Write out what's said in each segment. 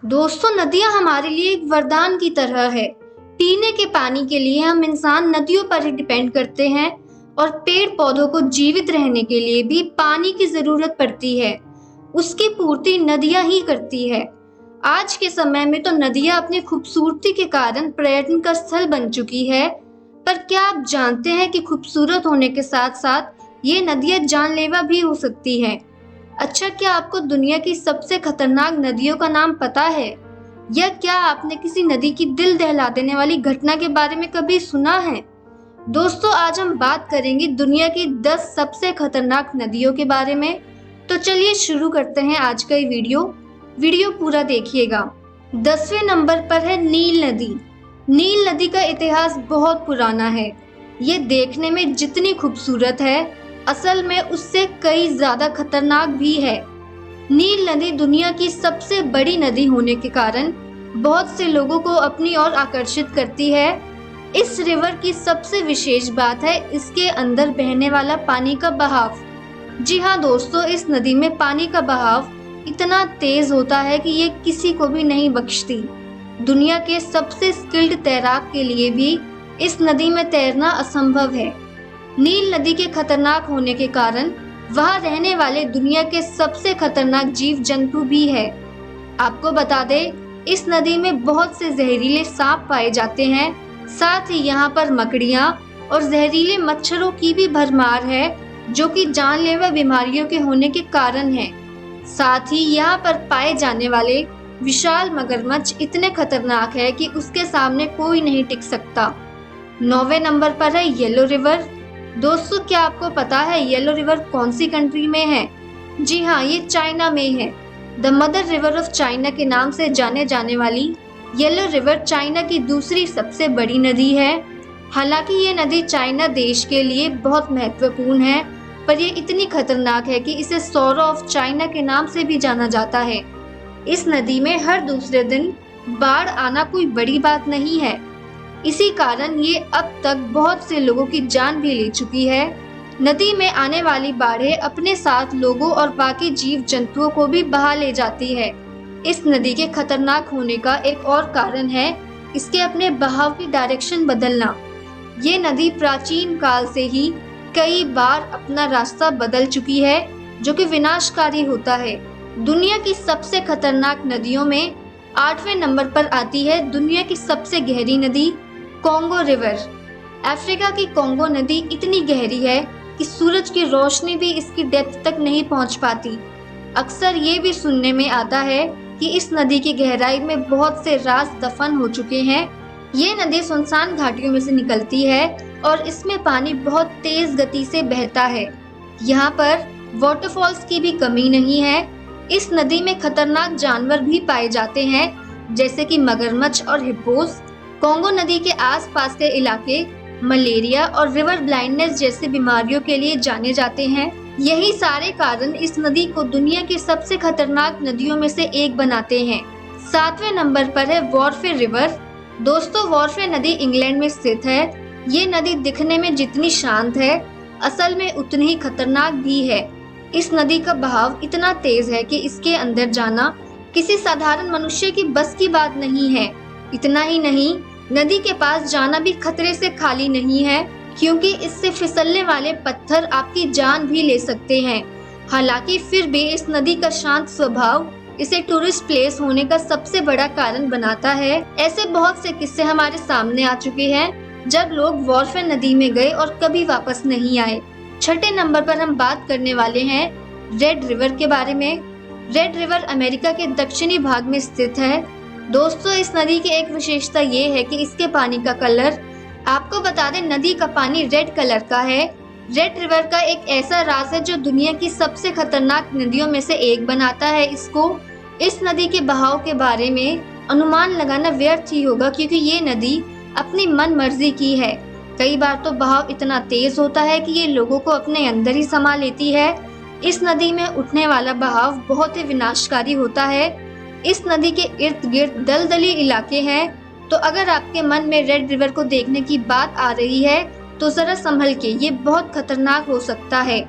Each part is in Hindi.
दोस्तों, नदियां हमारे लिए एक वरदान की तरह है। पीने के पानी के लिए हम इंसान नदियों पर ही डिपेंड करते हैं और पेड़ पौधों को जीवित रहने के लिए भी पानी की जरूरत पड़ती है। उसकी पूर्ति नदियां ही करती है। आज के समय में तो नदियां अपनी खूबसूरती के कारण पर्यटन का स्थल बन चुकी है। पर क्या आप जानते हैं कि खूबसूरत होने के साथ साथ ये नदियां जानलेवा भी हो सकती हैं? अच्छा, क्या आपको दुनिया की सबसे खतरनाक नदियों का नाम पता है? या क्या आपने किसी नदी की दिल दहला देने वाली घटना के बारे में कभी सुना है? दोस्तों, आज हम बात करेंगे दुनिया की 10 सबसे खतरनाक नदियों के बारे में। तो चलिए शुरू करते हैं आज का ये वीडियो पूरा देखिएगा। 10वें नंबर पर है नील नदी। नील नदी का इतिहास बहुत पुराना है। ये देखने में जितनी खूबसूरत है, असल में उससे कई ज्यादा खतरनाक भी है। नील नदी दुनिया की सबसे बड़ी नदी होने के कारण बहुत से लोगों को अपनी ओर आकर्षित करती है। इस रिवर की सबसे विशेष बात है इसके अंदर बहने वाला पानी का बहाव। जी हाँ दोस्तों, इस नदी में पानी का बहाव इतना तेज होता है कि ये किसी को भी नहीं बख्शती। दुनिया के सबसे स्किल्ड तैराक के लिए भी इस नदी में तैरना असंभव है। नील नदी के खतरनाक होने के कारण वहां रहने वाले दुनिया के सबसे खतरनाक जीव जंतु भी है। आपको बता दें, इस नदी में बहुत से जहरीले सांप पाए जाते हैं। साथ ही यहाँ पर मकड़ियाँ और जहरीले मच्छरों की भी भरमार है, जो कि जानलेवा बीमारियों के होने के कारण है। साथ ही यहाँ पर पाए जाने वाले विशाल मगरमच्छ इतने खतरनाक है कि उसके सामने कोई नहीं टिक सकता। 9वें नंबर पर है येलो रिवर। दोस्तों, क्या आपको पता है येलो रिवर कौन सी कंट्री में है? जी हाँ, ये चाइना में है। The mother river of China के नाम से जाने जाने वाली येलो रिवर चाइना की दूसरी सबसे बड़ी नदी है। हालांकि ये नदी चाइना देश के लिए बहुत महत्वपूर्ण है, पर ये इतनी खतरनाक है कि इसे सौरो ऑफ चाइना के नाम से भी जाना जाता है। इस नदी में हर दूसरे दिन बाढ़ आना कोई बड़ी बात नहीं है। इसी कारण ये अब तक बहुत से लोगों की जान भी ले चुकी है। नदी में आने वाली बाढ़ें अपने साथ लोगों और बाकी जीव जंतुओं को भी बहा ले जाती है। इस नदी के खतरनाक होने का एक और कारण है इसके अपने बहाव की डायरेक्शन बदलना। ये नदी प्राचीन काल से ही कई बार अपना रास्ता बदल चुकी है, जो कि विनाशकारी होता है। दुनिया की सबसे खतरनाक नदियों में 8वें नंबर पर आती है दुनिया की सबसे गहरी नदी, कॉन्गो रिवर। अफ्रीका की कॉन्गो नदी इतनी गहरी है कि सूरज की रोशनी भी इसकी डेप्थ तक नहीं पहुंच पाती। अक्सर ये भी सुनने में आता है कि इस नदी की गहराई में बहुत से राज दफन हो चुके हैं। ये नदी सुनसान घाटियों में से निकलती है और इसमें पानी बहुत तेज गति से बहता है। यहाँ पर वाटरफॉल्स की भी कमी नहीं है। इस नदी में खतरनाक जानवर भी पाए जाते हैं, जैसे कि मगरमच्छ और हिप्पोस। कॉन्गो नदी के आसपास के इलाके मलेरिया और रिवर ब्लाइंडनेस जैसी बीमारियों के लिए जाने जाते हैं। यही सारे कारण इस नदी को दुनिया की सबसे खतरनाक नदियों में से एक बनाते हैं। 7वें नंबर पर है वॉर्फे रिवर। दोस्तों, वॉर्फे नदी इंग्लैंड में स्थित है। ये नदी दिखने में जितनी शांत है, असल में उतनी ही खतरनाक भी है। इस नदी का बहाव इतना तेज है कि इसके अंदर जाना किसी साधारण मनुष्य की बस की बात नहीं है। इतना ही नहीं, नदी के पास जाना भी खतरे से खाली नहीं है, क्योंकि इससे फिसलने वाले पत्थर आपकी जान भी ले सकते हैं। हालांकि फिर भी इस नदी का शांत स्वभाव इसे टूरिस्ट प्लेस होने का सबसे बड़ा कारण बनाता है। ऐसे बहुत से किस्से हमारे सामने आ चुके हैं जब लोग वॉर्फे नदी में गए और कभी वापस नहीं आए। 6ठे नंबर पर हम बात करने वाले हैं रेड रिवर के बारे में। रेड रिवर अमेरिका के दक्षिणी भाग में स्थित है। दोस्तों, इस नदी की एक विशेषता ये है कि इसके पानी का कलर, आपको बता दें, नदी का पानी रेड कलर का है। रेड रिवर का एक ऐसा राज है जो दुनिया की सबसे खतरनाक नदियों में से एक बनाता है इसको। इस नदी के बहाव के बारे में अनुमान लगाना व्यर्थ ही होगा, क्योंकि ये नदी अपनी मन मर्जी की है। कई बार तो बहाव इतना तेज होता है कि ये लोगों को अपने अंदर ही समा लेती है। इस नदी में उठने वाला बहाव बहुत ही विनाशकारी होता है। इस नदी के इर्द गिर्द दलदली इलाके हैं, तो अगर आपके मन में रेड रिवर को देखने की बात आ रही है तो जरा संभल के, ये बहुत खतरनाक हो सकता है।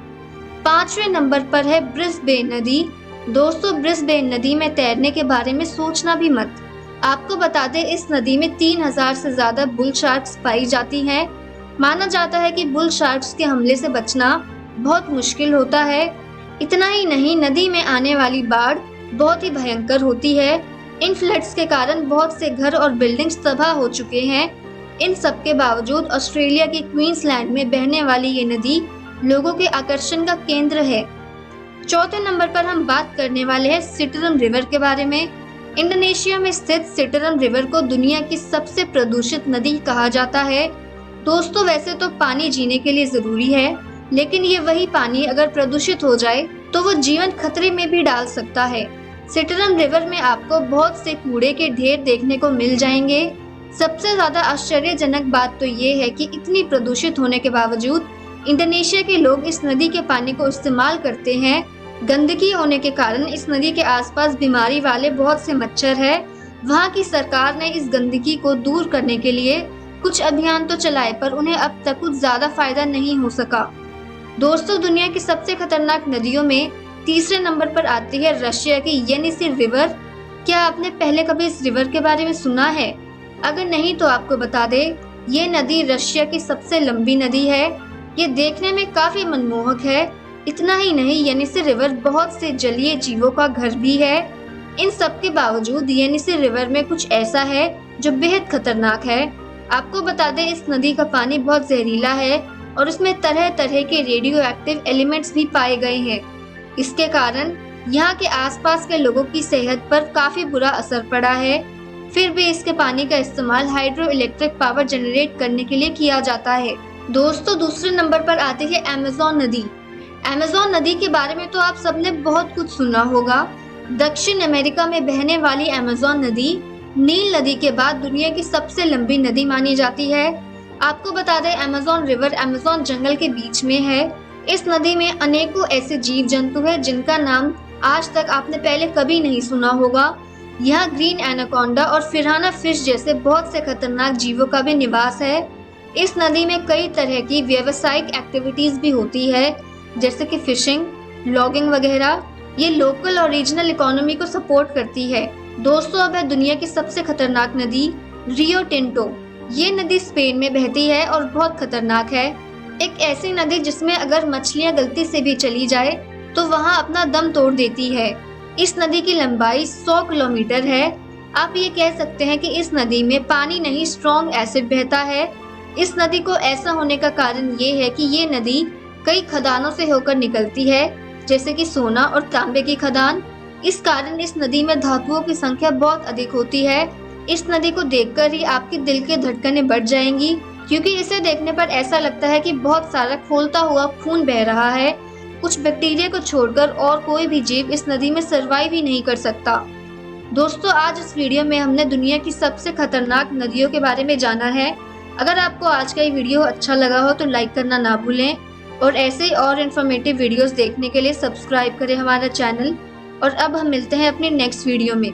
5वें नंबर पर है ब्रिस्बेन नदी। दोस्तों, ब्रिस्बेन नदी में तैरने के बारे में सोचना भी मत। आपको बता दें, इस नदी में 3000 से ज्यादा बुल शार्क्स पाई जाती हैं। माना जाता है कि बुल शार्क्स के हमले से बचना बहुत मुश्किल होता है। इतना ही नहीं, नदी में आने वाली बाढ़ बहुत ही भयंकर होती है। इन फ्लड्स के कारण बहुत से घर और बिल्डिंग्स तबाह हो चुके हैं। इन सब के बावजूद ऑस्ट्रेलिया के क्वींसलैंड में बहने वाली ये नदी लोगों के आकर्षण का केंद्र है। चौथे नंबर पर हम बात करने वाले हैं सिटरन रिवर के बारे में। इंडोनेशिया में स्थित सिटरन रिवर को दुनिया की सबसे प्रदूषित नदी कहा जाता है। दोस्तों, वैसे तो पानी जीने के लिए जरूरी है, लेकिन ये वही पानी अगर प्रदूषित हो जाए तो वो जीवन खतरे में भी डाल सकता है। सिटरन रिवर में आपको बहुत से कूड़े के ढेर देखने को मिल जाएंगे। सबसे ज्यादा आश्चर्यजनक बात तो ये है कि इतनी प्रदूषित होने के बावजूद इंडोनेशिया के लोग इस नदी के पानी को इस्तेमाल करते हैं। गंदगी होने के कारण इस नदी के आसपास बीमारी वाले बहुत से मच्छर हैं। वहाँ की सरकार ने इस गंदगी को दूर करने के लिए कुछ अभियान तो चलाए, पर उन्हें अब तक कुछ ज्यादा फायदा नहीं हो सका। दोस्तों, दुनिया की सबसे खतरनाक नदियों में तीसरे नंबर पर आती है रशिया की येनिसी रिवर। क्या आपने पहले कभी इस रिवर के बारे में सुना है? अगर नहीं तो आपको बता दें, ये नदी रशिया की सबसे लंबी नदी है। ये देखने में काफी मनमोहक है। इतना ही नहीं, येनिसी रिवर बहुत से जलीय जीवों का घर भी है। इन सब के बावजूद येनिसी रिवर में कुछ ऐसा है जो बेहद खतरनाक है। आपको बता दें, इस नदी का पानी बहुत जहरीला है और उसमें तरह तरह के रेडियो एक्टिव एलिमेंट्स भी पाए गए हैं। इसके कारण यहाँ के आसपास के लोगों की सेहत पर काफी बुरा असर पड़ा है। फिर भी इसके पानी का इस्तेमाल हाइड्रो इलेक्ट्रिक पावर जनरेट करने के लिए किया जाता है। दोस्तों, दूसरे नंबर पर आती है अमेज़न नदी। अमेज़न नदी के बारे में तो आप सबने बहुत कुछ सुना होगा। दक्षिण अमेरिका में बहने वाली अमेज़न नदी नील नदी के बाद दुनिया की सबसे लंबी नदी मानी जाती है। आपको बता दें, अमेज़न रिवर अमेज़न जंगल के बीच में है। इस नदी में अनेकों ऐसे जीव जंतु हैं जिनका नाम आज तक आपने पहले कभी नहीं सुना होगा। यहाँ ग्रीन एनाकोंडा और फिरहाना फिश जैसे बहुत से खतरनाक जीवों का भी निवास है। इस नदी में कई तरह की व्यावसायिक एक्टिविटीज भी होती है, जैसे कि फिशिंग, लॉगिंग वगैरह। ये लोकल और रीजनल इकोनॉमी को सपोर्ट करती है। दोस्तों, अब है दुनिया की सबसे खतरनाक नदी रियो टिंटो। ये नदी स्पेन में बहती है और बहुत खतरनाक है। एक ऐसी नदी जिसमें अगर मछलियां गलती से भी चली जाए तो वहां अपना दम तोड़ देती है। इस नदी की लंबाई 100 किलोमीटर है। आप ये कह सकते हैं कि इस नदी में पानी नहीं, स्ट्रॉन्ग एसिड बहता है। इस नदी को ऐसा होने का कारण ये है कि ये नदी कई खदानों से होकर निकलती है, जैसे कि सोना और तांबे की खदान। इस कारण इस नदी में धातुओं की संख्या बहुत अधिक होती है। इस नदी को देखकर ही आपके दिल के धड़कनें बढ़ जाएंगी, क्योंकि इसे देखने पर ऐसा लगता है कि बहुत सारा खौलता हुआ खून बह रहा है। कुछ बैक्टीरिया को छोड़कर और कोई भी जीव इस नदी में सरवाइव ही नहीं कर सकता। दोस्तों, आज इस वीडियो में हमने दुनिया की सबसे खतरनाक नदियों के बारे में जाना है। अगर आपको आज का ये वीडियो अच्छा लगा हो तो लाइक करना ना भूलें, और ऐसे ही और इन्फॉर्मेटिव वीडियोस देखने के लिए सब्सक्राइब करें हमारा चैनल। और अब हम मिलते हैं अपनी नेक्स्ट वीडियो में।